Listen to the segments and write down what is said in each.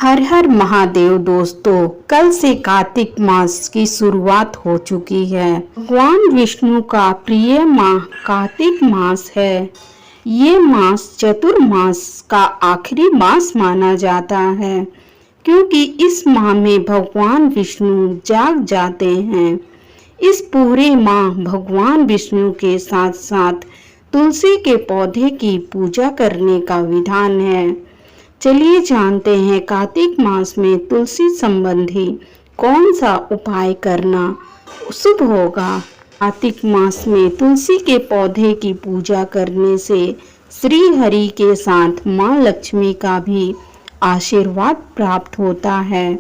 हर हर महादेव दोस्तों, कल से कार्तिक मास की शुरुआत हो चुकी है। भगवान विष्णु का प्रिय माह कार्तिक मास है। ये मास चतुर्मास का आखिरी मास माना जाता है, क्योंकि इस माह में भगवान विष्णु जाग जाते हैं। इस पूरे माह भगवान विष्णु के साथ साथ तुलसी के पौधे की पूजा करने का विधान है। चलिए जानते हैं कार्तिक मास में तुलसी संबंधी कौन सा उपाय करना शुभ होगा। कार्तिक मास में तुलसी के पौधे की पूजा करने से श्री हरि के साथ माँ लक्ष्मी का भी आशीर्वाद प्राप्त होता है।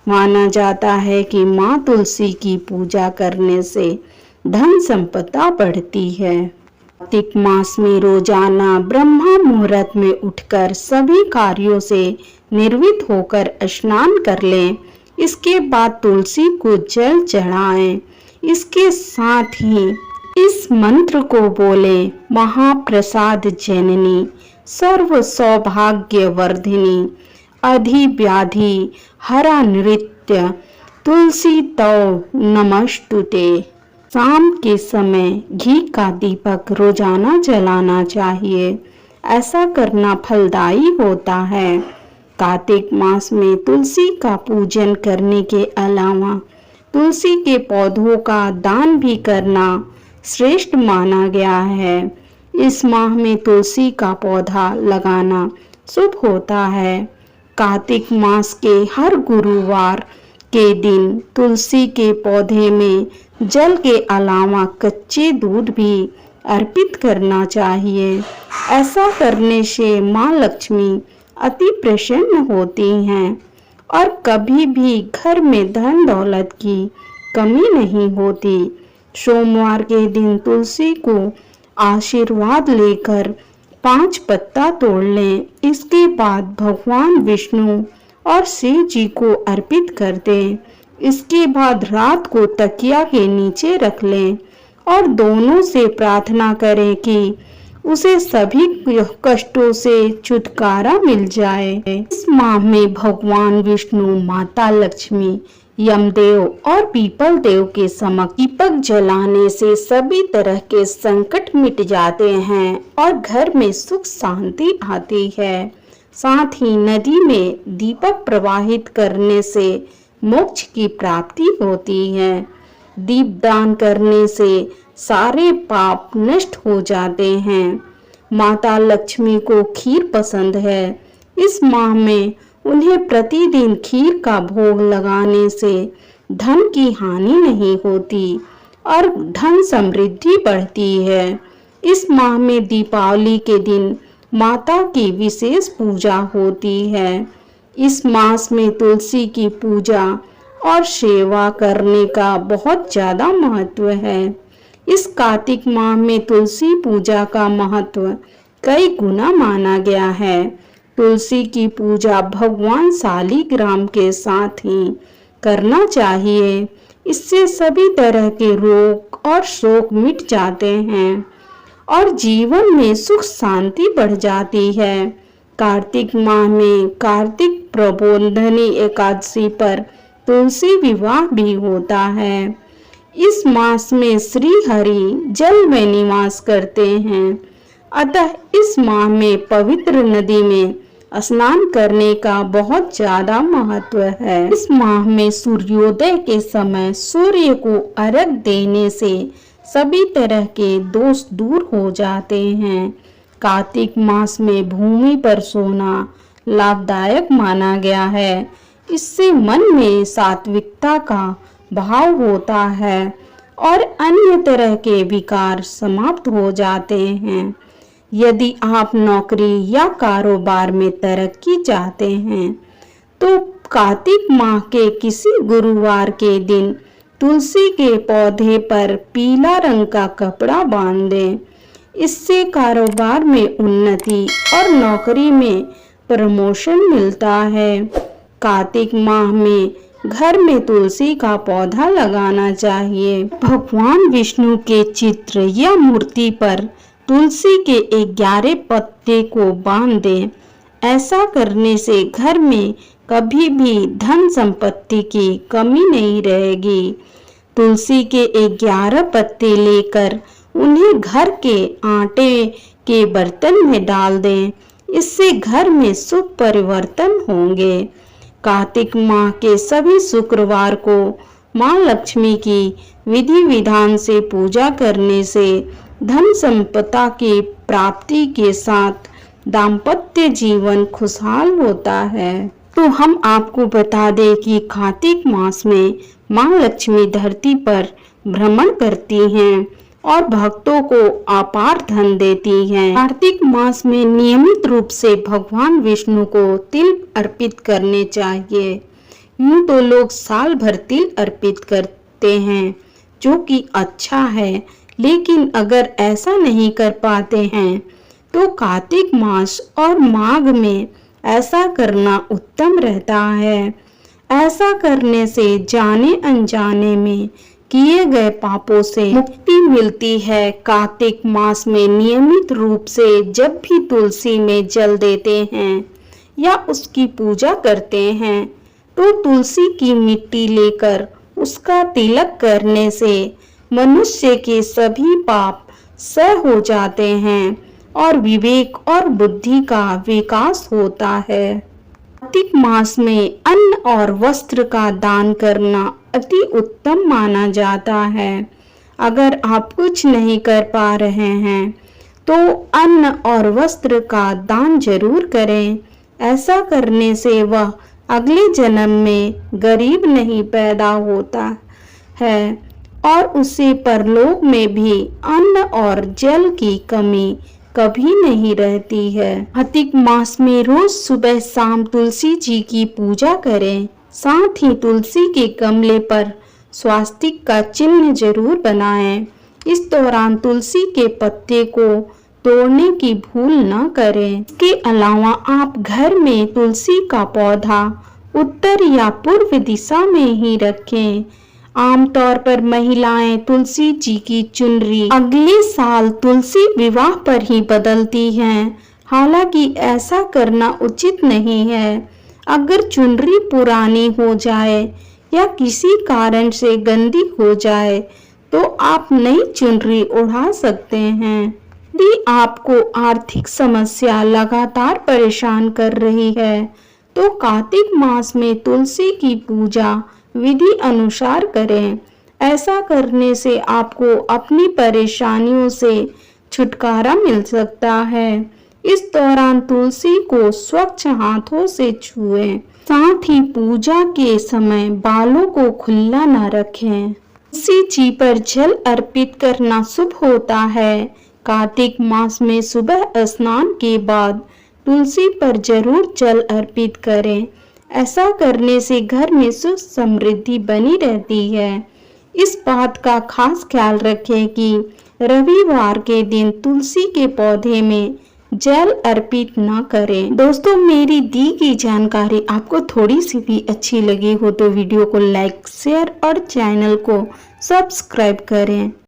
माना जाता है कि माँ तुलसी की पूजा करने से धन संपदा बढ़ती है। कार्तिक मास में रोजाना ब्रह्मा मुहूर्त में उठकर सभी कार्यों से निर्वृत्त होकर स्नान कर लें। इसके बाद तुलसी को जल चढ़ाएं। इसके साथ ही इस मंत्र को बोलें, महाप्रसाद जननी सर्व सौभाग्य वर्धिनी अधिव्याधि हरा नृत्य तुलसी तौ नमस्तुते। शाम के समय घी का दीपक रोजाना जलाना चाहिए। ऐसा करना फलदायी होता है। कार्तिक मास में तुलसी का पूजन करने के अलावा तुलसी के पौधों का दान भी करना श्रेष्ठ माना गया है। इस माह में तुलसी का पौधा लगाना शुभ होता है। कार्तिक मास के हर गुरुवार के दिन तुलसी के पौधे में जल के अलावा कच्चे दूध भी अर्पित करना चाहिए। ऐसा करने से माँ लक्ष्मी अति प्रसन्न होती हैं और कभी भी घर में धन दौलत की कमी नहीं होती। सोमवार के दिन तुलसी को आशीर्वाद लेकर 5 पत्ता तोड़ लें। इसके बाद भगवान विष्णु और शिव जी को अर्पित कर दें। इसके बाद रात को तकिया के नीचे रख लें और दोनों से प्रार्थना करें कि उसे सभी कष्टों से छुटकारा मिल जाए। इस माह में भगवान विष्णु, माता लक्ष्मी, यमदेव और पीपल देव के समक्ष दीपक जलाने से सभी तरह के संकट मिट जाते हैं और घर में सुख शांति आती है। साथ ही नदी में दीपक प्रवाहित करने से मोक्ष की प्राप्ति होती है। दीपदान करने से सारे पाप नष्ट हो जाते हैं। माता लक्ष्मी को खीर पसंद है। इस माह में उन्हें प्रतिदिन खीर का भोग लगाने से धन की हानि नहीं होती और धन समृद्धि बढ़ती है। इस माह में दीपावली के दिन माता की विशेष पूजा होती है। इस मास में तुलसी की पूजा और सेवा करने का बहुत ज़्यादा महत्व है। इस कार्तिक माह में तुलसी पूजा का महत्व कई गुना माना गया है। तुलसी की पूजा भगवान शालिग्राम के साथ ही करना चाहिए। इससे सभी तरह के रोग और शोक मिट जाते हैं और जीवन में सुख शांति बढ़ जाती है। कार्तिक माह में कार्तिक प्रबोधनी एकादशी पर तुलसी विवाह भी होता है। इस मास में श्री हरि जल में निवास करते हैं, अतः इस माह में पवित्र नदी में स्नान करने का बहुत ज्यादा महत्व है। इस माह में सूर्योदय के समय सूर्य को अर्घ्य देने से सभी तरह के दोष दूर हो जाते हैं। कार्तिक मास में भूमि पर सोना लाभदायक माना गया है। इससे मन में सात्विकता का भाव होता है और अन्य तरह के विकार समाप्त हो जाते हैं। यदि आप नौकरी या कारोबार में तरक्की चाहते हैं तो कार्तिक माह के किसी गुरुवार के दिन तुलसी के पौधे पर पीला रंग का कपड़ा बांध दें। इससे कारोबार में उन्नति और नौकरी में प्रमोशन मिलता है। कार्तिक माह में घर में तुलसी का पौधा लगाना चाहिए। भगवान विष्णु के चित्र या मूर्ति पर तुलसी के 11 पत्ते को बांध दें। ऐसा करने से घर में कभी भी धन संपत्ति की कमी नहीं रहेगी। तुलसी के 11 पत्ते लेकर उन्हें घर के आटे के बर्तन में डाल दें। इससे घर में सुख परिवर्तन होंगे। कार्तिक माह के सभी शुक्रवार को मां लक्ष्मी की विधि विधान से पूजा करने से धन संपदा की प्राप्ति के साथ दाम्पत्य जीवन खुशहाल होता है। तो हम आपको बता दें कि कार्तिक मास में मां लक्ष्मी धरती पर भ्रमण करती हैं और भक्तों को अपार धन देती हैं। कार्तिक मास में नियमित रूप से भगवान विष्णु को तिल अर्पित करने चाहिए। यूं तो लोग साल भर तिल अर्पित करते हैं, जो कि अच्छा है, लेकिन अगर ऐसा नहीं कर पाते हैं तो कार्तिक मास और माघ में ऐसा करना उत्तम रहता है। ऐसा करने से जाने अनजाने में किए गए पापों से मुक्ति मिलती है। कार्तिक मास में नियमित रूप से जब भी तुलसी में जल देते हैं या उसकी पूजा करते हैं तो तुलसी की मिट्टी लेकर उसका तिलक करने से मनुष्य के सभी पाप सह हो जाते हैं और विवेक और बुद्धि का विकास होता है। कार्तिक मास में अन्न और वस्त्र का दान करना अति उत्तम माना जाता है। अगर आप कुछ नहीं कर पा रहे हैं तो अन्न और वस्त्र का दान जरूर करें। ऐसा करने से वह अगले जन्म में गरीब नहीं पैदा होता है और उसे परलोक में भी अन्न और जल की कमी कभी नहीं रहती है। कार्तिक मास में रोज सुबह शाम तुलसी जी की पूजा करें। साथ ही तुलसी के गमले पर स्वास्तिक का चिन्ह जरूर बनाएं। इस दौरान तुलसी के पत्ते को तोड़ने की भूल न करें। इसके अलावा आप घर में तुलसी का पौधा उत्तर या पूर्व दिशा में ही रखें। आमतौर पर महिलाएं तुलसी जी की चुनरी अगले साल तुलसी विवाह पर ही बदलती हैं। हालांकि ऐसा करना उचित नहीं है। अगर चुनरी पुरानी हो जाए या किसी कारण से गंदी हो जाए तो आप नई चुनरी उड़ा सकते हैं। यदि आपको आर्थिक समस्या लगातार परेशान कर रही है तो कार्तिक मास में तुलसी की पूजा विधि अनुसार करें। ऐसा करने से आपको अपनी परेशानियों से छुटकारा मिल सकता है। इस दौरान तुलसी को स्वच्छ हाथों से छुएं। साथ ही पूजा के समय बालों को खुला न रखें। तुलसी जी पर जल अर्पित करना शुभ होता है। कार्तिक मास में सुबह स्नान के बाद तुलसी पर जरूर जल अर्पित करें। ऐसा करने से घर में सुख समृद्धि बनी रहती है। इस बात का खास ख्याल रखें कि रविवार के दिन तुलसी के पौधे में जल अर्पित न करें। दोस्तों, मेरी दी गई जानकारी आपको थोड़ी सी भी अच्छी लगी हो तो वीडियो को लाइक, शेयर और चैनल को सब्सक्राइब करें।